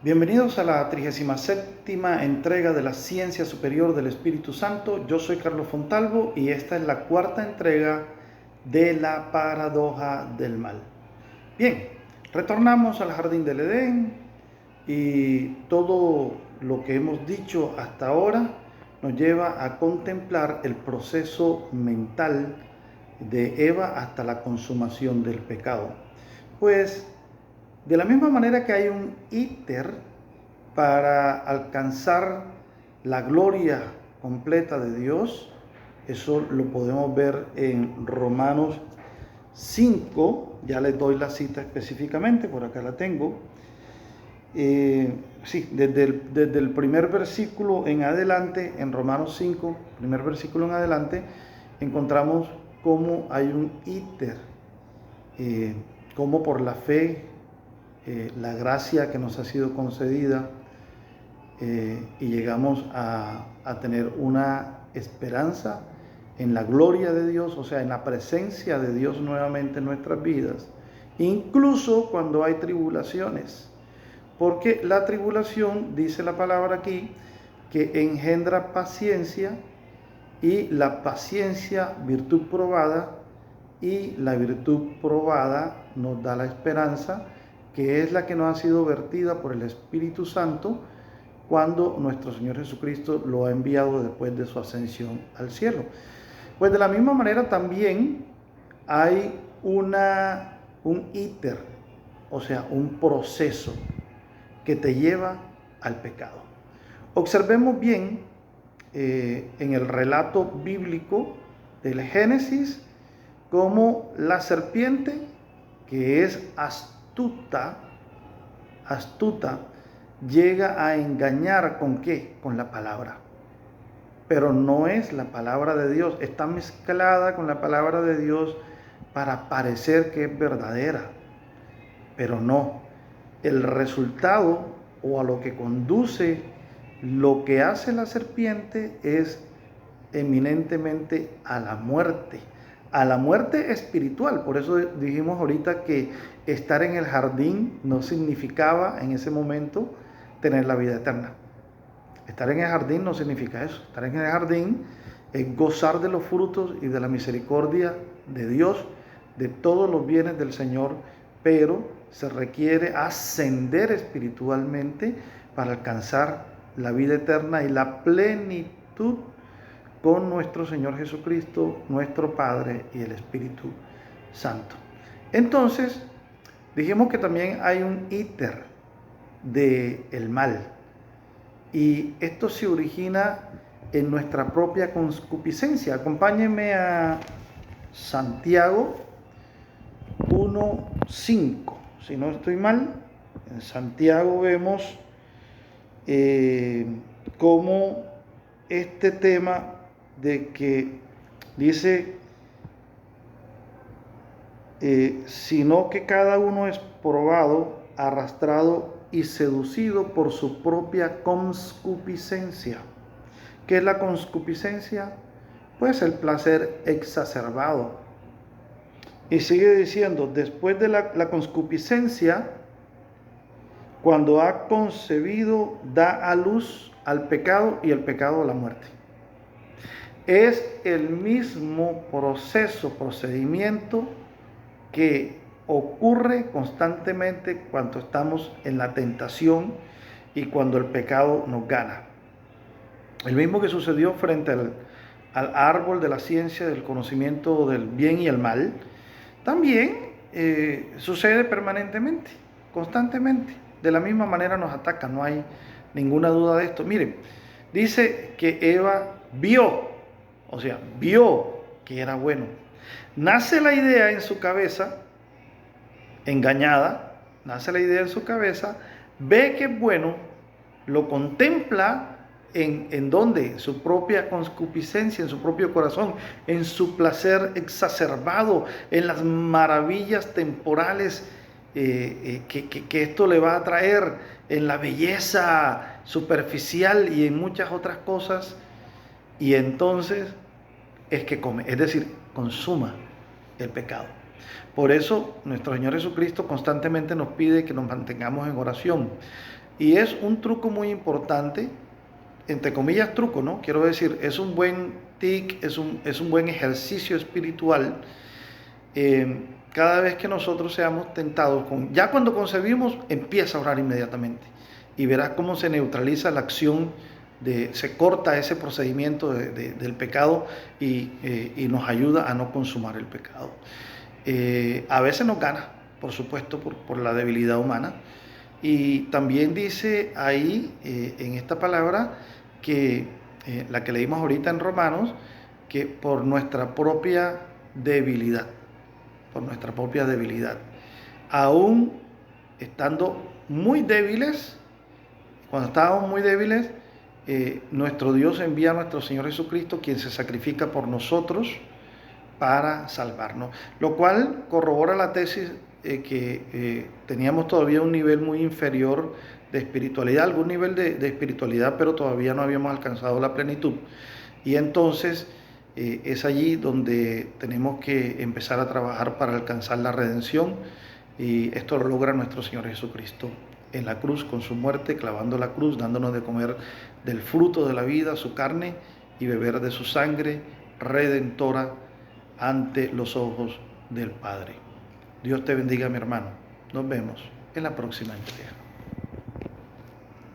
Bienvenidos a la 37ª entrega de la Ciencia Superior del Espíritu Santo. Yo soy Carlos Fontalvo y esta es la cuarta entrega de la paradoja del mal. Bien, retornamos al jardín del Edén y todo lo que hemos dicho hasta ahora nos lleva a contemplar el proceso mental de Eva hasta la consumación del pecado. Pues de la misma manera que hay un íter para alcanzar la gloria completa de Dios, eso lo podemos ver en Romanos 5, ya les doy la cita específicamente, por acá la tengo. Desde el primer versículo en adelante, en Romanos 5, primer versículo en adelante, encontramos cómo hay un íter, cómo por la fe, la gracia que nos ha sido concedida y llegamos a tener una esperanza en la gloria de Dios, o sea, en la presencia de Dios nuevamente en nuestras vidas, incluso cuando hay tribulaciones, porque la tribulación, dice la palabra aquí, que engendra paciencia, y la paciencia virtud probada, y la virtud probada nos da la esperanza, que es la que nos ha sido vertida por el Espíritu Santo cuando nuestro Señor Jesucristo lo ha enviado después de su ascensión al cielo. Pues de la misma manera también hay un íter, o sea, un proceso que te lleva al pecado. Observemos bien en el relato bíblico del Génesis cómo la serpiente, que es astuta, llega a engañar ¿con qué? Con la palabra. Pero no es la palabra de Dios, está mezclada con la palabra de Dios para parecer que es verdadera. Pero no, el resultado o a lo que conduce lo que hace la serpiente es eminentemente a la muerte espiritual. Por eso dijimos ahorita que estar en el jardín no significaba en ese momento tener la vida eterna. Estar en el jardín no significa eso. Estar en el jardín es gozar de los frutos y de la misericordia de Dios, de todos los bienes del Señor, pero se requiere ascender espiritualmente para alcanzar la vida eterna y la plenitud con nuestro Señor Jesucristo, nuestro Padre y el Espíritu Santo. Entonces, dijimos que también hay un íter del mal, y esto se origina en nuestra propia concupiscencia. Acompáñenme a Santiago 1:5. Si no estoy mal, en Santiago vemos cómo este tema de que dice, sino que cada uno es probado, arrastrado y seducido por su propia concupiscencia. ¿Qué es la concupiscencia? Pues el placer exacerbado. Y sigue diciendo, después de la concupiscencia, cuando ha concebido, da a luz al pecado, y el pecado a la muerte. Es el mismo procedimiento que ocurre constantemente cuando estamos en la tentación y cuando el pecado nos gana. El mismo que sucedió frente al árbol de la ciencia del conocimiento del bien y el mal, también sucede permanentemente, constantemente. De la misma manera nos ataca, no hay ninguna duda de esto. Miren, dice que Eva vio que era bueno. Nace la idea en su cabeza, engañada, nace la idea en su cabeza, ve que es bueno, lo contempla en donde, su propia concupiscencia, en su propio corazón, en su placer exacerbado, en las maravillas temporales que esto le va a traer, en la belleza superficial y en muchas otras cosas, y entonces es que come, es decir, consuma el pecado. Por eso nuestro Señor Jesucristo constantemente nos pide que nos mantengamos en oración. Y es un truco muy importante, entre comillas truco, ¿no? Quiero decir, es un buen tic, es un buen ejercicio espiritual. Cada vez que nosotros seamos tentados, ya cuando concebimos, empieza a orar inmediatamente. Y verás cómo se neutraliza la acción, se corta ese procedimiento del pecado y nos ayuda a no consumar el pecado. A veces nos gana, por supuesto, por la debilidad humana. Y también dice ahí, en esta palabra, que la que leímos ahorita en Romanos, que por nuestra propia debilidad, aún estando muy débiles, cuando estábamos muy débiles, nuestro Dios envía a nuestro Señor Jesucristo, quien se sacrifica por nosotros para salvarnos, lo cual corrobora la tesis que teníamos todavía un nivel muy inferior de espiritualidad, algún nivel de espiritualidad, pero todavía no habíamos alcanzado la plenitud. Y entonces es allí donde tenemos que empezar a trabajar para alcanzar la redención, y esto lo logra nuestro Señor Jesucristo en la cruz, con su muerte, clavando la cruz, dándonos de comer del fruto de la vida, su carne, y beber de su sangre redentora ante los ojos del Padre. Dios te bendiga, mi hermano. Nos vemos en la próxima entrega.